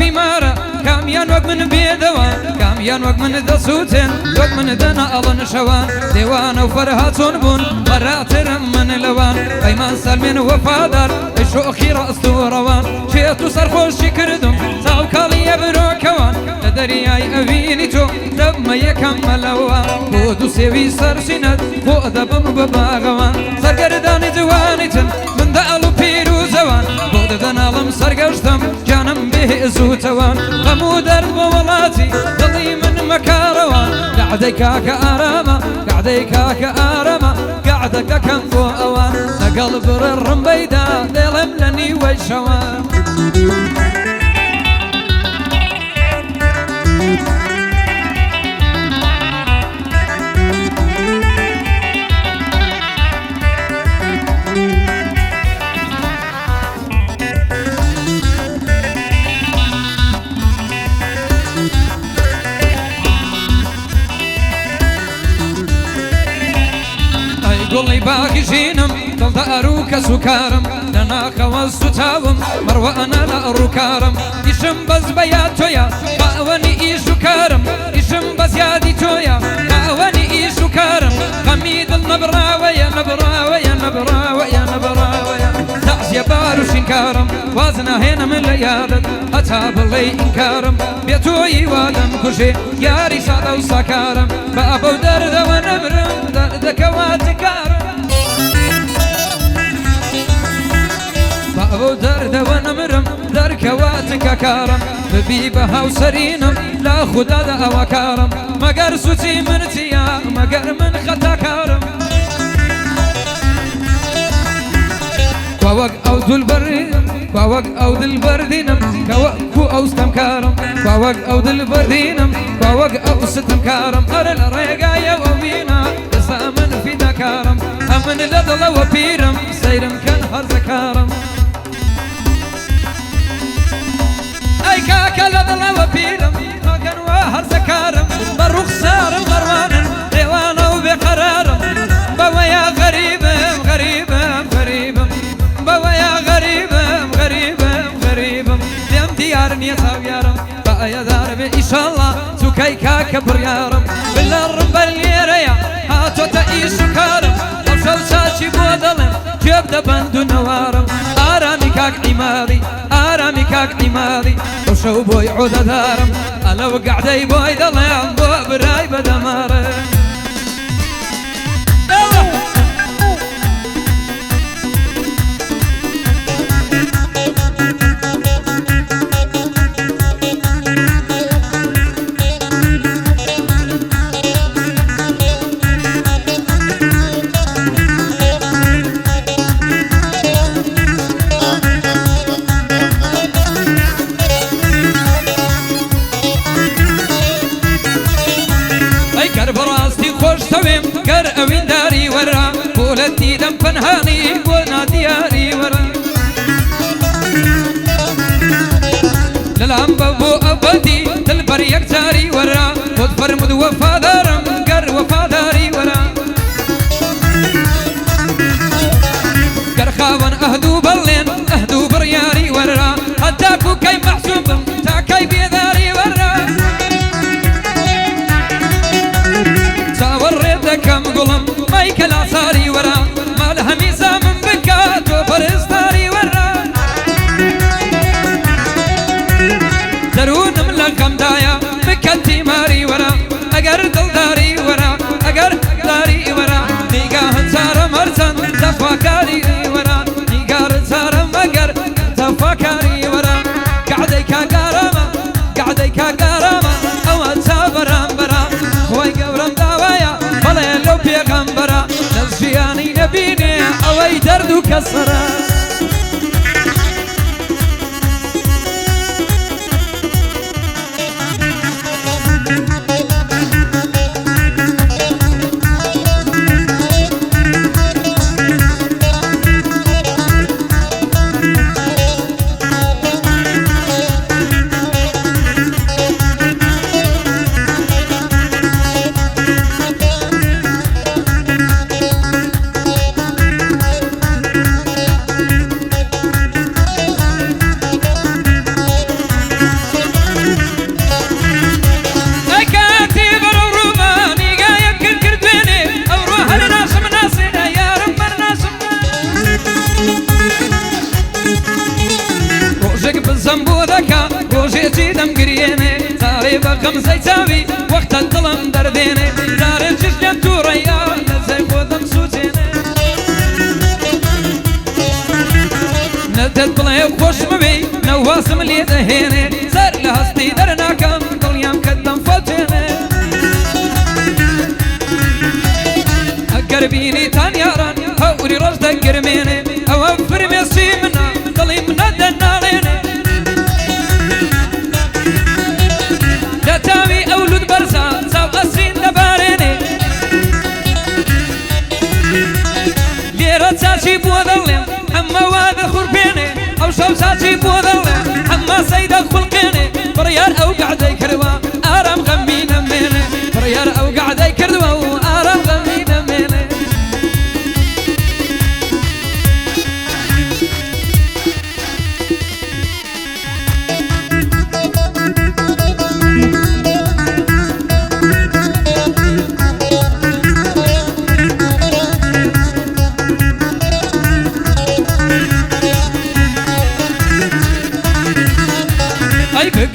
فيمارة كاميان وقت من بيدوان كاميان وقت من دسوتين وقت من دنا ألن شوان ديوان وفرهاتون بون مراتر من لوان أيمان سلمين وفادر الشوخي رأسو روان شيتو سرخوشي كردم ساو كالي يبرو كوان لدرياي أبيني تو دم يكمل وان بودو سيوي سرسيند بو دبم بباغوان سرگرداني دوانيتن من دالو بيرو زوان بود دنالم سرگشتم جانم به زوتوان غمو درد بولاتي دلي من مكاروان قعدي كاكا آراما قعدي كاكا آراما قعدك كم بو اوان لقلب الرم بيدا ديلم لني ويشوان قولي باقي جينم دل داروك سكارم لنا خواص تاوم مروة أنا لا ركارم يشم بز بياتويا باواني إيشو كارم يشم بز يادي تويا باواني إيشو كارم خميد النبراويا نبراويا نبراويا نبراويا تعزي بارو شنكارم وازنا هنا من ليالد أتاب اللي إنكارم بيتوي وادم كشي ياري سادة وسكارم بابو درد ونبرم دردك واتكارم بابو درد ونمرم درك واتك كارم ببيبها وسرينم لا خدا دا وكارم مقر سوتي من تيا مقر من خطا كارم كواق او دل بردينم كواق او دل بردينم كواق او استمكارم كواق او دل بردينم كواق او ستمكارم ارل ريقايا وبينا من في دكارم أمن لدل وبيرم سيرم كان هرزكارم أي كاكا لدل وبيرم كان وهرزكارم بروخ سارم غروانا ديوانا وبقرارم بوا يا غريبة غريبة غريبة بوا يا غريبة غريبة غريبة ديم ديارني يساويارم بقى يا دارم إن شاء الله سكاي كاكا بريارم بالرم بالليريا هاتو تعيشو كارم لو شو ساشي بودلم جيب دبندو نوارم آرامي كاك عمادي آرامي كاك عمادي لو شو بوي عود دارم أنا وقعدي بوي دلم بو براي بدمارم كر أوين داري ورا بولتي دم فنهاني بونا دياري ورا للعم بابو أبدي تلبر يكتاري ورا مدفر مد وفادارم كر وفاداري ورا كر خاون أهدو بلين أهدو برياري ورا هداكو كي محسوب تاكي بيداري ورا كم قلم مايكل عصاري ورا مالها ميزة من بكات وفرستاري ورا درون ملقم دايا بكتي ماري ورا اقر دلداري ورا اقر داري ورا نيقاهن سارة مرسن تفاكاري ورا نيقار سارة مقر تفاكاري ورا قعدي كاقارما قعدي كاقارما اوان سابرام برا خوي قورم داوايا لو بيغمبرا نزجياني نبيني اوي دردو كسرا قسم بودكا روجيتي دم قريني زاري بقم زيتاوي وقت الظلم درديني زاري جشجم توريا نزي خودم سوتيني ندت بلاي وخوش مبي نواسم لي دهيني زار لهستي درناكم دليام كدم فوتيني قربيني تانياران هوري رجدك قرميني اوفر ميسي منا ضلي منا دناليني لا تاوي اولود برزا ساو اسرين دباريني ليرا تساشي بوذلين اما واذا خربيني او شو ساشي بوذلين اما سيدا خلقيني بريار او قاعد يكروا ارام غمي نميني بريار او قاعد يكروا ارام غمي نميني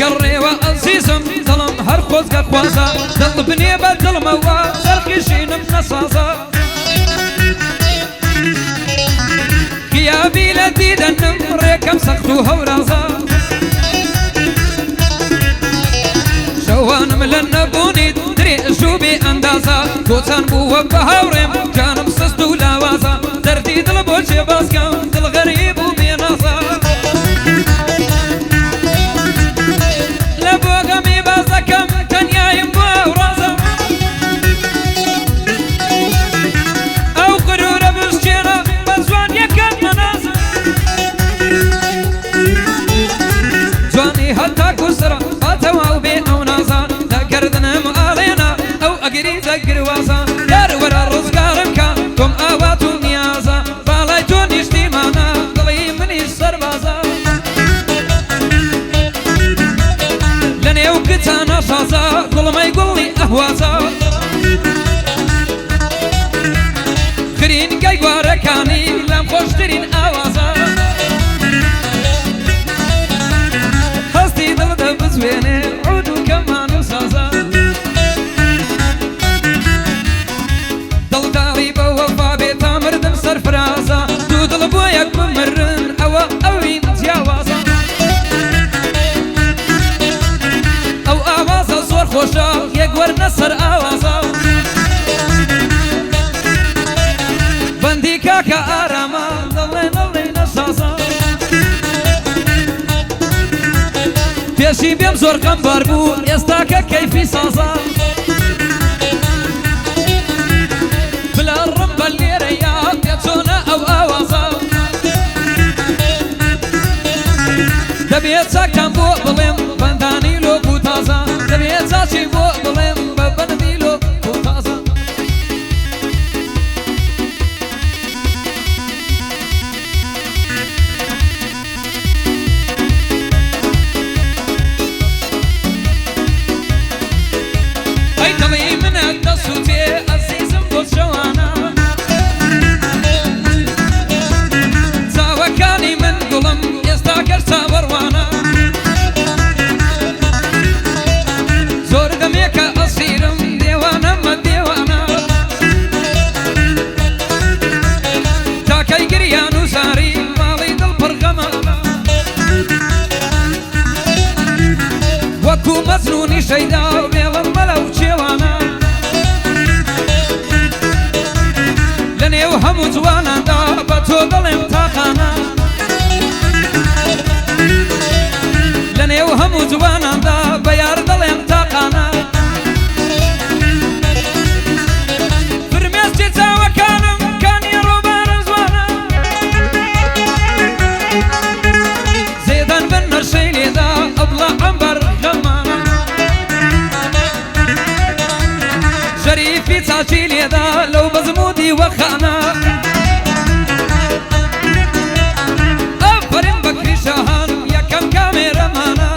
قري وأنسيسم ظلم هرخوزك خوازا ظلبني بالظلم وزرقي شين بنصاصا غيابي لديد النم ريكم سخطوها ورازا شوان ملنبوني دري شوبي اندازا كوتان بوه بهاوريم جانم سستو لاوازا دردي دلبوشي باسكا دل غريب وبينازا لبوغمي بازكم تنيايم بورازا او قرورة بسجينا بزوان يكن منازا جواني حتى كسرة باتوا بي او نازا ذكرتنا مآلينا او اقري ذكر وازا دار ورا رزقارم كان كم اواتو نيازا بالايتون اشتيمانا ضلي مني السربازا لني وقتانا شازا كل ما يقول لي اهوازا خرين قاي واركاني لم خوشترين اوازا خاستي دلد بزويني عودو كمان وسازا دلداري بوفا بيتا مردم سرفرازا دو دلبويك بمرن اوين تياوازا او اوازا زور خوشا يقور نصر اوازا بندي كاكا آراما ضلي نشازا بيشي بيم زور قنبار بو يستاكا كيفي سازا بلا الرمبا اللي رياض يتسونا او اوازا دبيت ساكتان بو بلين بنداني لو بوتازا دبيت ساشي بو بلين ببندي لو بوتازا اي دلي من الدسوتي عزيزم بوت جوانا زاوكاني من قلم يستاكر سابروانا زور دميكا أصيرم ديوانا ما ديوانا تاكي قريانو ساري مالي دل برغمانا وكو مزنوني شيدا بيلا ملو جيوانا لني وهمو جوانا دا باتو دلم تاقانا لني وهمو جوانا دا بيار دلم تاقانا فرميس جيتا وكانم كان يروبان زوانا زيدان بن نرشيلي دا أبلا عنبر غمانا شريفي تاجيلي دا لو بزمودي وخانا أفرين بكري شاهان يا كم كاميرا مانا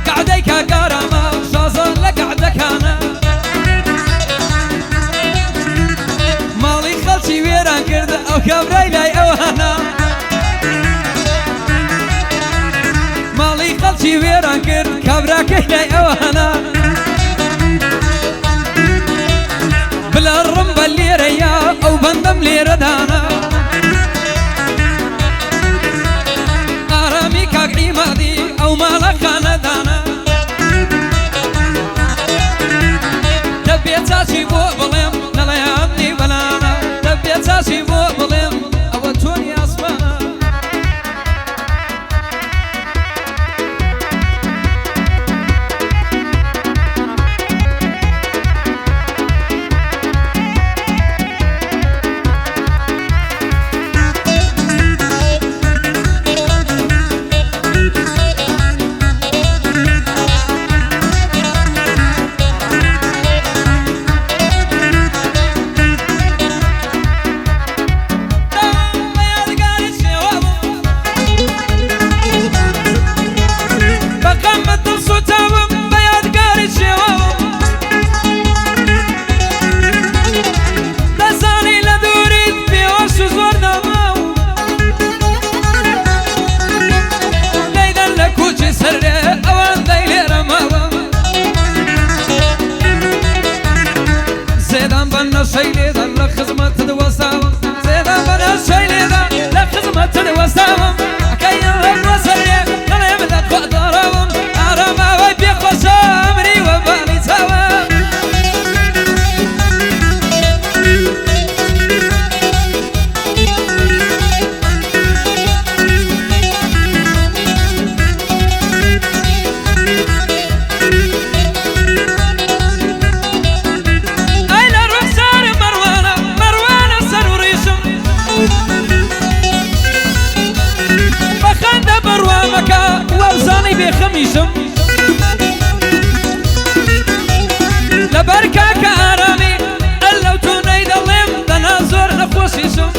قعديكا قارما شازان لقعدك انا مالي خلشي ويران كرد او كابراي لاي اوهانا وسامم أكيد وسري أنا يملك وأضربهم أرما ويبيق وسامري وبالي سوا ووزاني بخميسم لبركاك آرامي اللو توني دلم تنازور نخوصيسم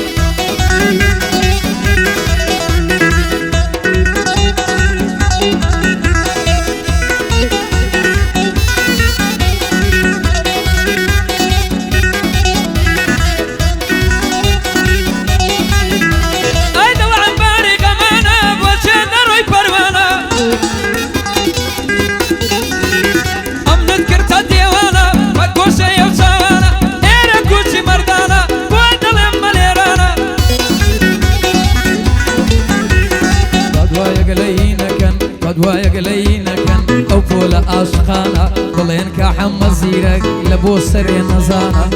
ويقلينا كان أو فول أشخانا ضلين كحم زيرك لبو سري نزانا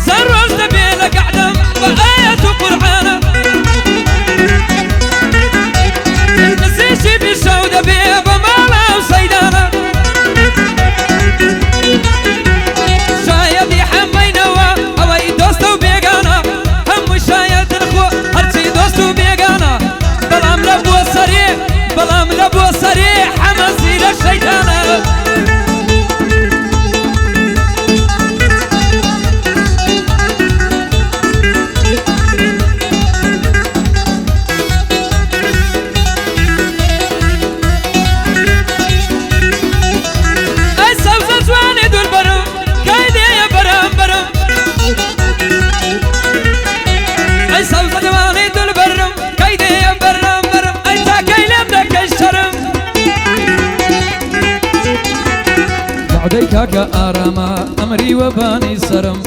سروز تبيلك عدم بآية قرآنا نسيشي بشودة بيبا مالا وسيدانا شايد يحمينا وأوي دوستو بيقانا هم شايد نخو هرتي دوستو بيقانا بلام لبو صريح حماسي للشيطانة اي سوزة زواني دول برم كايدي يا برم برم اي سوزة زواني دول برم كايدي يا برم برم اي تاكي لمدك الشرم بعديك كآراما أمري وباني سرم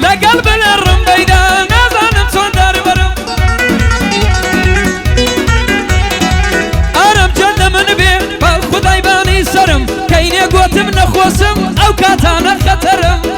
لقلب الرم بيدا نازان مصون دار برم أرم جنة من بي بالخداي باني سرم كيني قوت من خوصم أو كاتانا خطرم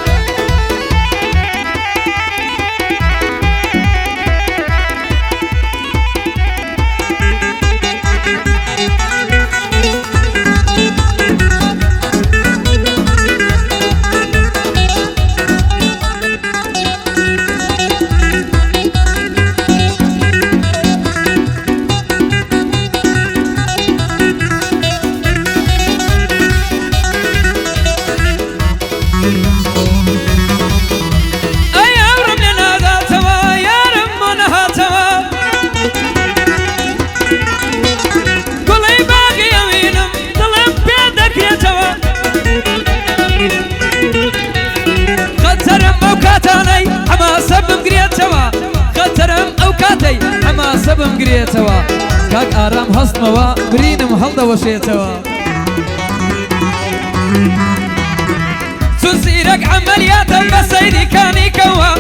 سبم قريتوا كاك آرام هصموا برينم هلدا وشيتوا تسيرك عملياتا بسيدي كاني كوا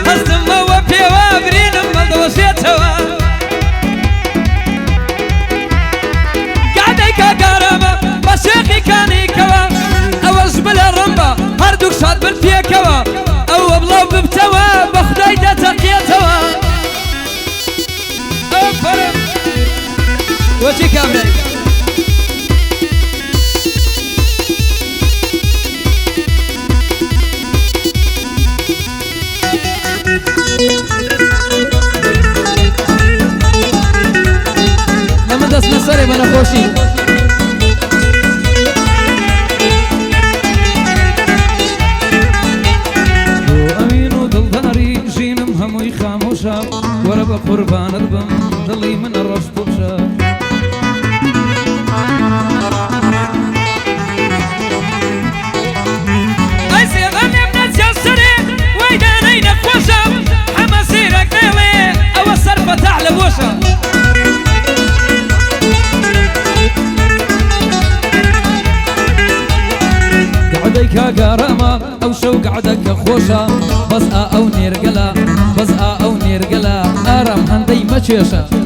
هصموا وبيوا برينم هلدا وشيتوا قعدي كاك آراما بشيخي كاني كوا أوز بلا رمبا هردوك شاد بالفيا كوا أو بلو ببتوا بخداي دا تقيتوا وشي كامل لما دس نصري بنا خوشي وأمينو دل داري جينم هموي خاموشا ورب قربان البم ضلي من الرش بوشا قعديك قرام غرامة أو شو قعدك خوشة بس أو نيرقلا بس أو نيرقلا أرم هندي مچيشة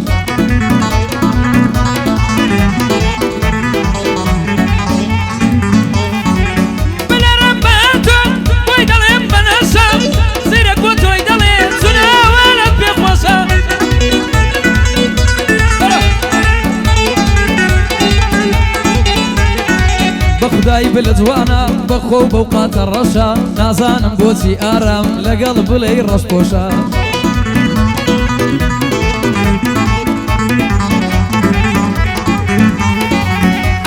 خداي بالجوانا بخو بوقات الرشا نازانم بوتي آرام لقلب لي الرشبوشا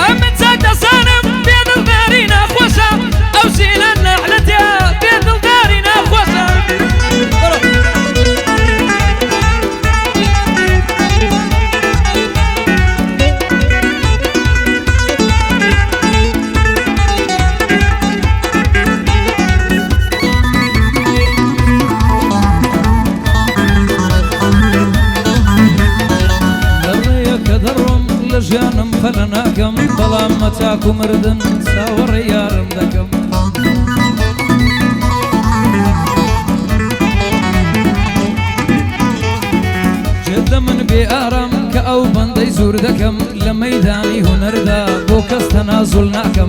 أمن زاد صانم بيد الدارين أخوشا أو سيل النحلة بيد الدارين أخوشا جانم فلناكم بلام متاكم مردن ساور يارم دكم جد من بيارم كأو بندي زور دكم لميداني هنردا بوكس تنازلناكم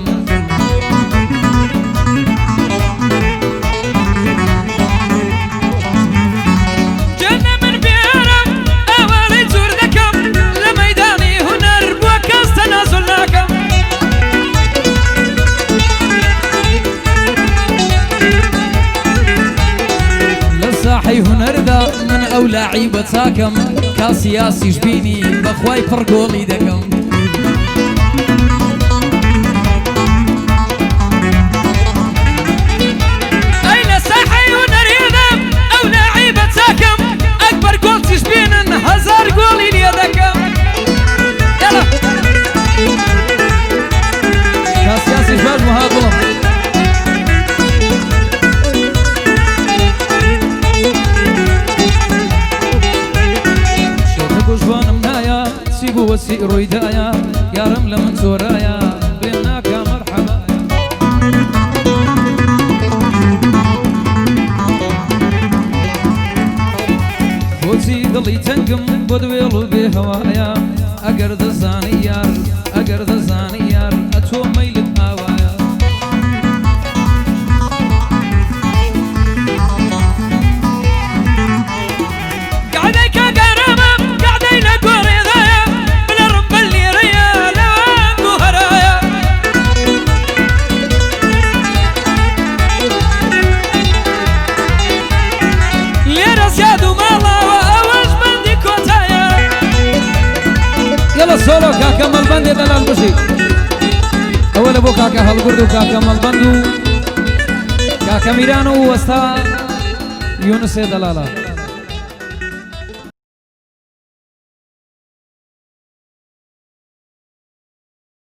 هنردا من أو لعيبة ساكم كاسياسي جبيني بخواي فرقولي دكم أين ساحي هنردا أو لعيبة ساكم أكبر جول تشبين هزار قولي لي دكم يلا كاسياسي جباج مهاضلهم وسي رويدايا يا رملة من سورايا بيناك مرحبا وسي قلي تنقم بدويلو بهوايا أقرد الزانيار أقرد الزانيار أتو ميلة هوايا قعديك قرامة قعدينا قوري يلا السولو كاكا مالبندي دلال بشي أول أبو كاكا هالقردو كاكا مالبندو كاكا ميرانو وستا يونس دلالا